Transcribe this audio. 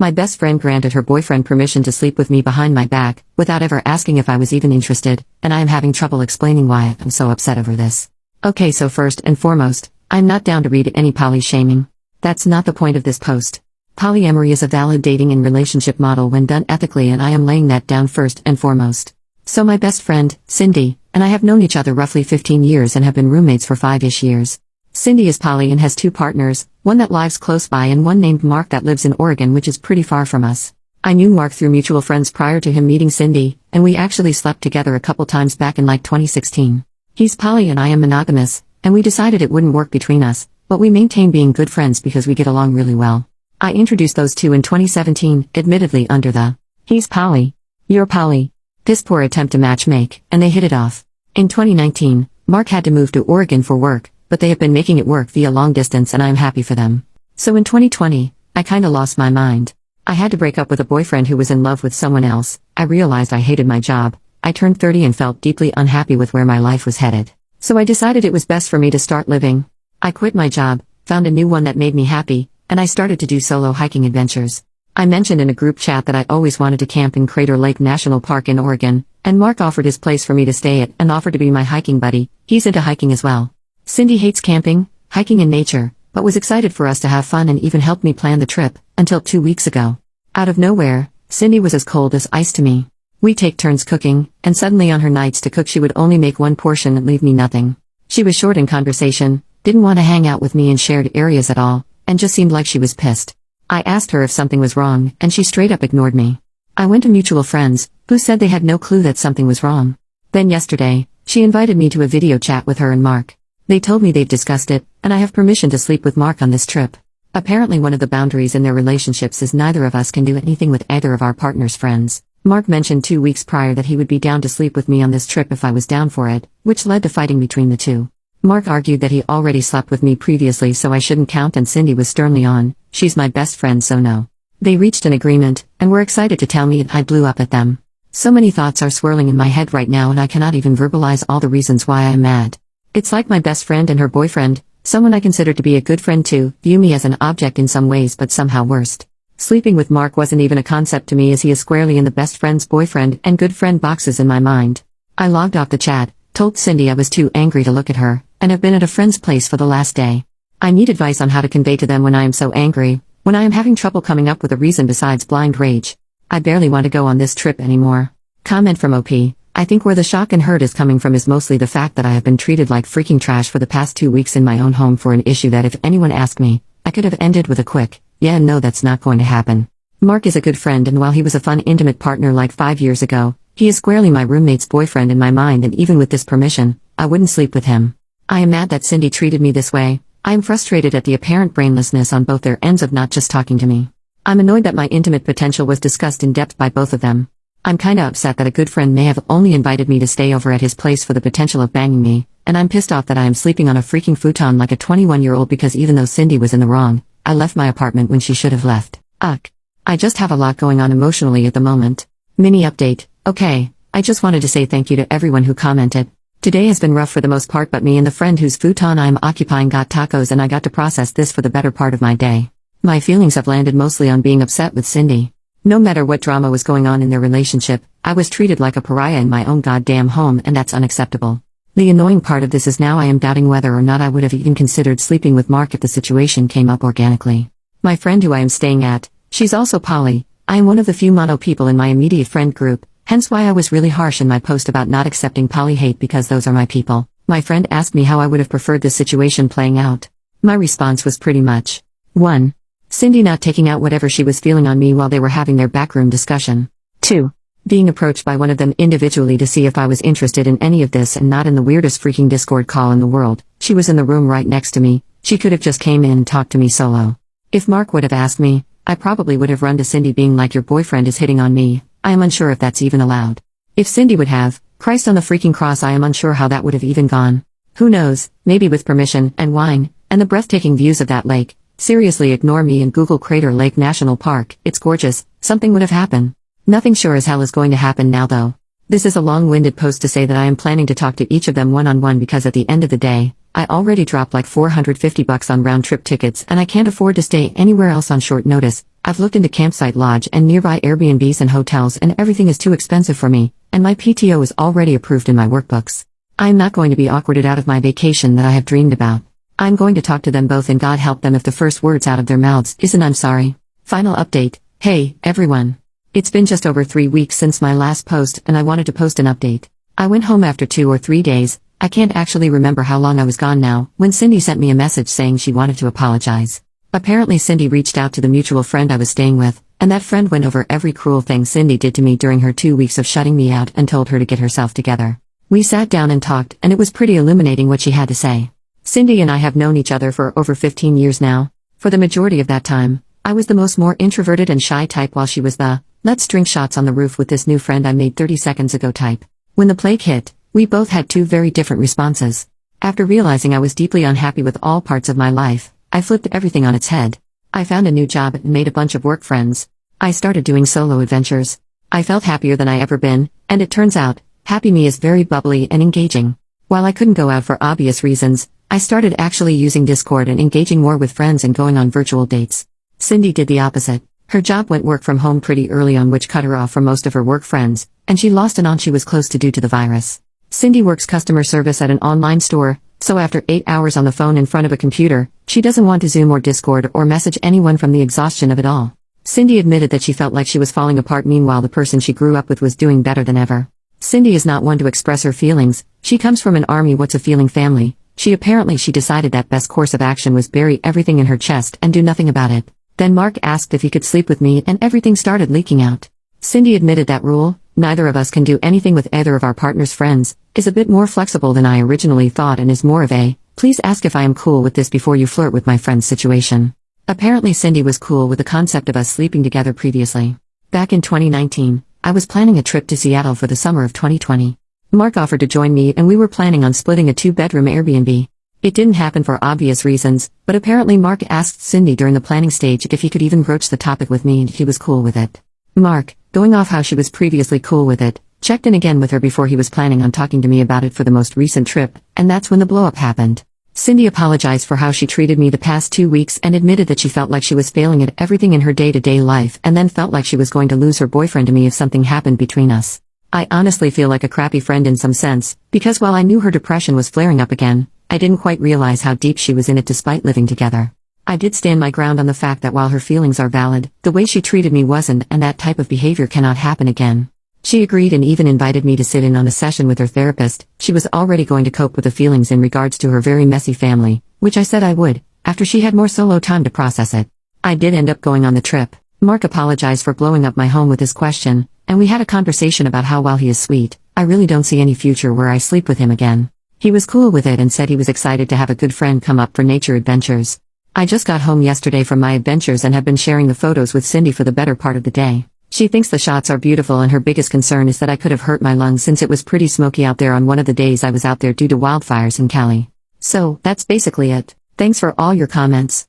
My best friend granted her boyfriend permission to sleep with me behind my back, without ever asking if I was even interested, and I am having trouble explaining why I'm so upset over this. Okay, so first and foremost, I'm not down to read any poly shaming. That's not the point of this post. Polyamory is a valid dating and relationship model when done ethically, and I am laying that down first and foremost. So my best friend, Cindy, and I have known each other roughly 15 years and have been roommates for 5-ish years. Cindy is poly and has 2 partners, one that lives close by and one named Mark that lives in Oregon, which is pretty far from us. I knew Mark through mutual friends prior to him meeting Cindy, and we actually slept together a couple times back in like 2016. He's poly and I am monogamous, and we decided it wouldn't work between us, but we maintain being good friends because we get along really well. I introduced those two in 2017, admittedly under the "he's poly, you're poly" piss poor attempt to matchmake, and they hit it off. In 2019, Mark had to move to Oregon for work, but they have been making it work via long distance and I am happy for them. So in 2020, I kinda lost my mind. I had to break up with a boyfriend who was in love with someone else. I realized I hated my job. I turned 30 and felt deeply unhappy with where my life was headed. So I decided it was best for me to start living. I quit my job, found a new one that made me happy, and I started to do solo hiking adventures. I mentioned in a group chat that I always wanted to camp in Crater Lake National Park in Oregon, and Mark offered his place for me to stay at and offered to be my hiking buddy. He's into hiking as well. Cindy hates camping, hiking and nature, but was excited for us to have fun and even helped me plan the trip, until 2 weeks ago. Out of nowhere, Cindy was as cold as ice to me. We take turns cooking, and suddenly on her nights to cook she would only make one portion and leave me nothing. She was short in conversation, didn't want to hang out with me in shared areas at all, and just seemed like she was pissed. I asked her if something was wrong, and she straight up ignored me. I went to mutual friends, who said they had no clue that something was wrong. Then yesterday, she invited me to a video chat with her and Mark. They told me they've discussed it, and I have permission to sleep with Mark on this trip. Apparently one of the boundaries in their relationships is neither of us can do anything with either of our partner's friends. Mark mentioned 2 weeks prior that he would be down to sleep with me on this trip if I was down for it, which led to fighting between the two. Mark argued that he already slept with me previously so I shouldn't count, and Cindy was sternly on, "She's my best friend so no." They reached an agreement, and were excited to tell me, and I blew up at them. So many thoughts are swirling in my head right now and I cannot even verbalize all the reasons why I am mad. It's like my best friend and her boyfriend, someone I consider to be a good friend too, view me as an object in some ways but somehow worst. Sleeping with Mark wasn't even a concept to me as he is squarely in the best friend's boyfriend and good friend boxes in my mind. I logged off the chat, told Cindy I was too angry to look at her, and have been at a friend's place for the last day. I need advice on how to convey to them when I am so angry, when I am having trouble coming up with a reason besides blind rage. I barely want to go on this trip anymore. Comment from OP. I think where the shock and hurt is coming from is mostly the fact that I have been treated like freaking trash for the past 2 weeks in my own home for an issue that if anyone asked me, I could have ended with a quick, yeah and no, that's not going to happen. Mark is a good friend, and while he was a fun intimate partner like 5 years ago, he is squarely my roommate's boyfriend in my mind, and even with this permission, I wouldn't sleep with him. I am mad that Cindy treated me this way. I am frustrated at the apparent brainlessness on both their ends of not just talking to me. I'm annoyed that my intimate potential was discussed in depth by both of them. I'm kinda upset that a good friend may have only invited me to stay over at his place for the potential of banging me, and I'm pissed off that I am sleeping on a freaking futon like a 21-year-old because even though Cindy was in the wrong, I left my apartment when she should have left. Ugh. I just have a lot going on emotionally at the moment. Mini update. Okay, I just wanted to say thank you to everyone who commented. Today has been rough for the most part, but me and the friend whose futon I am occupying got tacos and I got to process this for the better part of my day. My feelings have landed mostly on being upset with Cindy. No matter what drama was going on in their relationship, I was treated like a pariah in my own goddamn home, and that's unacceptable. The annoying part of this is now I am doubting whether or not I would have even considered sleeping with Mark if the situation came up organically. My friend who I am staying at, she's also poly. I am one of the few mono people in my immediate friend group, hence why I was really harsh in my post about not accepting poly hate because those are my people. My friend asked me how I would have preferred this situation playing out. My response was pretty much 1. Cindy not taking out whatever she was feeling on me while they were having their backroom discussion. 2. Being approached by one of them individually to see if I was interested in any of this and not in the weirdest freaking Discord call in the world. She was in the room right next to me. She could have just came in and talked to me solo. If Mark would have asked me, I probably would have run to Cindy being like, "Your boyfriend is hitting on me." I am unsure if that's even allowed. If Cindy would have, Christ on the freaking cross, I am unsure how that would have even gone. Who knows, maybe with permission, and wine, and the breathtaking views of that lake. Seriously, ignore me and Google Crater Lake National Park, it's gorgeous. Something would have happened. Nothing sure as hell is going to happen now though. This is a long-winded post to say that I am planning to talk to each of them one-on-one because at the end of the day, I already dropped like $450 on round-trip tickets and I can't afford to stay anywhere else on short notice, I've looked into campsite lodge and nearby Airbnbs and hotels, and everything is too expensive for me, and my PTO is already approved in my workbooks. I am not going to be awkwarded out of my vacation that I have dreamed about. I'm going to talk to them both, and God help them if the first words out of their mouths isn't "I'm sorry." Final update. Hey, everyone. It's been just over 3 weeks since my last post, and I wanted to post an update. I went home after 2 or 3 days. I can't actually remember how long I was gone now, when Cindy sent me a message saying she wanted to apologize. Apparently Cindy reached out to the mutual friend I was staying with, and that friend went over every cruel thing Cindy did to me during her 2 weeks of shutting me out and told her to get herself together. We sat down and talked, and it was pretty illuminating what she had to say. Cindy and I have known each other for over 15 years now. For the majority of that time, I was the more introverted and shy type, while she was the "let's drink shots on the roof with this new friend I made 30 seconds ago" type. When the plague hit, we both had 2 very different responses. After realizing I was deeply unhappy with all parts of my life, I flipped everything on its head. I found a new job and made a bunch of work friends. I started doing solo adventures. I felt happier than I ever been, and it turns out, happy me is very bubbly and engaging. While I couldn't go out for obvious reasons, I started actually using Discord and engaging more with friends and going on virtual dates. Cindy did the opposite. Her job went work from home pretty early on, which cut her off from most of her work friends, and she lost an aunt she was close to due to the virus. Cindy works customer service at an online store, so after 8 hours on the phone in front of a computer, she doesn't want to Zoom or Discord or message anyone from the exhaustion of it all. Cindy admitted that she felt like she was falling apart, meanwhile the person she grew up with was doing better than ever. Cindy is not one to express her feelings. She comes from an army what's a feeling family. She decided that best course of action was bury everything in her chest and do nothing about it. Then Mark asked if he could sleep with me, and everything started leaking out. Cindy admitted that rule, "neither of us can do anything with either of our partner's friends," is a bit more flexible than I originally thought, and is more of a "please ask if I am cool with this before you flirt with my friends" situation. Apparently Cindy was cool with the concept of us sleeping together previously. Back in 2019, I was planning a trip to Seattle for the summer of 2020. Mark offered to join me, and we were planning on splitting a 2-bedroom Airbnb. It didn't happen for obvious reasons, but apparently Mark asked Cindy during the planning stage if he could even broach the topic with me, and she was cool with it. Mark, going off how she was previously cool with it, checked in again with her before he was planning on talking to me about it for the most recent trip, and that's when the blow-up happened. Cindy apologized for how she treated me the past 2 weeks and admitted that she felt like she was failing at everything in her day-to-day life, and then felt like she was going to lose her boyfriend to me if something happened between us. I honestly feel like a crappy friend in some sense, because while I knew her depression was flaring up again, I didn't quite realize how deep she was in it despite living together. I did stand my ground on the fact that while her feelings are valid, the way she treated me wasn't, and that type of behavior cannot happen again. She agreed and even invited me to sit in on a session with her therapist. She was already going to cope with the feelings in regards to her very messy family, which I said I would, after she had more solo time to process it. I did end up going on the trip. Mark apologized for blowing up my home with his question, and we had a conversation about how while he is sweet, I really don't see any future where I sleep with him again. He was cool with it and said he was excited to have a good friend come up for nature adventures. I just got home yesterday from my adventures and have been sharing the photos with Cindy for the better part of the day. She thinks the shots are beautiful, and her biggest concern is that I could have hurt my lungs since it was pretty smoky out there on one of the days I was out there due to wildfires in Cali. So, that's basically it. Thanks for all your comments.